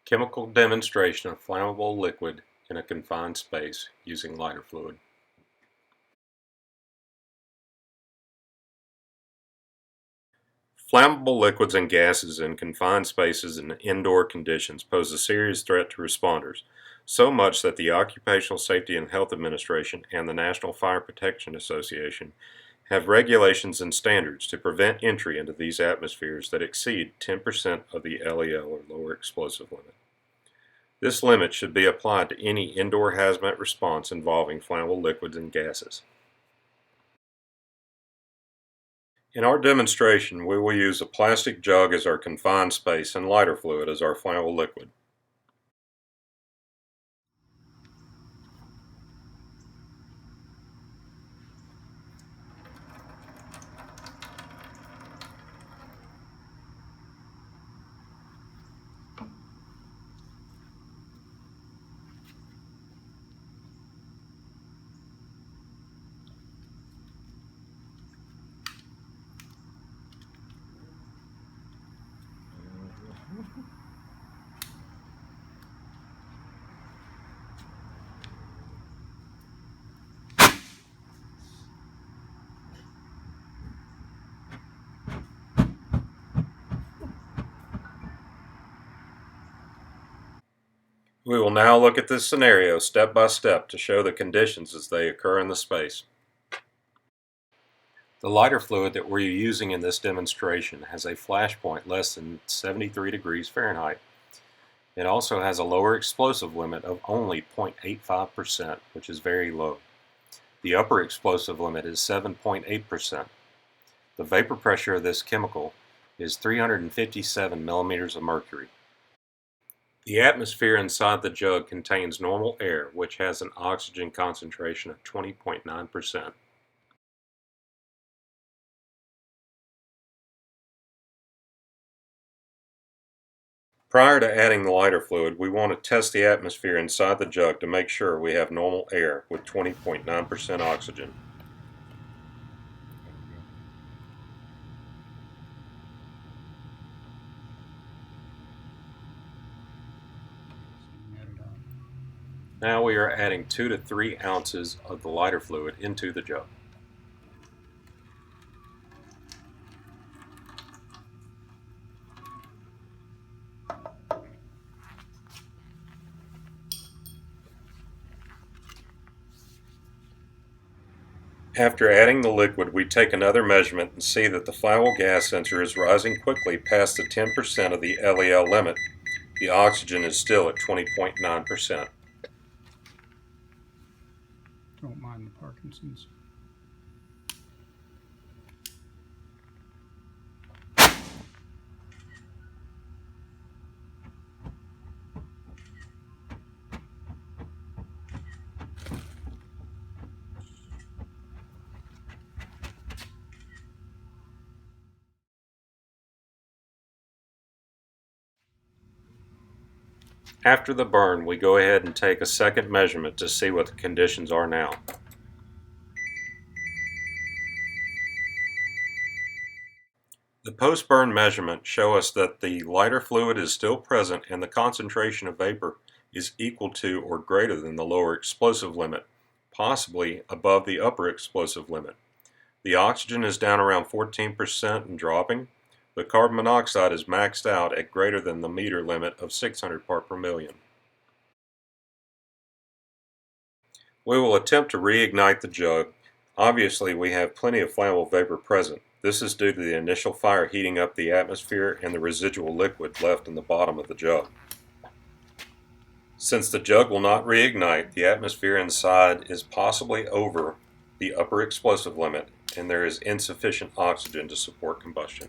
Chemical demonstration of flammable liquid in a confined space using lighter fluid. Flammable liquids and gases in confined spaces and indoor conditions pose a serious threat to responders, so much that the Occupational Safety and Health Administration and the National Fire Protection Association have regulations and standards to prevent entry into these atmospheres that exceed 10% of the LEL or lower explosive limit. This limit should be applied to any indoor hazmat response involving flammable liquids and gases. In our demonstration, we will use a plastic jug as our confined space and lighter fluid as our flammable liquid. We will now look at this scenario step by step to show the conditions as they occur in the space. The lighter fluid that we're using in this demonstration has a flash point less than 73 degrees Fahrenheit. It also has a lower explosive limit of only 0.85%, which is very low. The upper explosive limit is 7.8%. The vapor pressure of this chemical is 357 millimeters of mercury. The atmosphere inside the jug contains normal air, which has an oxygen concentration of 20.9%. Prior to adding the lighter fluid, we want to test the atmosphere inside the jug to make sure we have normal air with 20.9% oxygen. Now we are adding 2 to 3 ounces of the lighter fluid into the jug. After adding the liquid, we take another measurement and see that the flammable gas sensor is rising quickly past the 10% of the LEL limit. The oxygen is still at 20.9%. Don't mind the Parkinson's. After the burn, we go ahead and take a second measurement to see what the conditions are now. The post-burn measurements show us that the lighter fluid is still present and the concentration of vapor is equal to or greater than the lower explosive limit, possibly above the upper explosive limit. The oxygen is down around 14% and dropping. The carbon monoxide is maxed out at greater than the meter limit of 600 part per million. We will attempt to reignite the jug. Obviously, we have plenty of flammable vapor present. This is due to the initial fire heating up the atmosphere and the residual liquid left in the bottom of the jug. Since the jug will not reignite, the atmosphere inside is possibly over the upper explosive limit and there is insufficient oxygen to support combustion.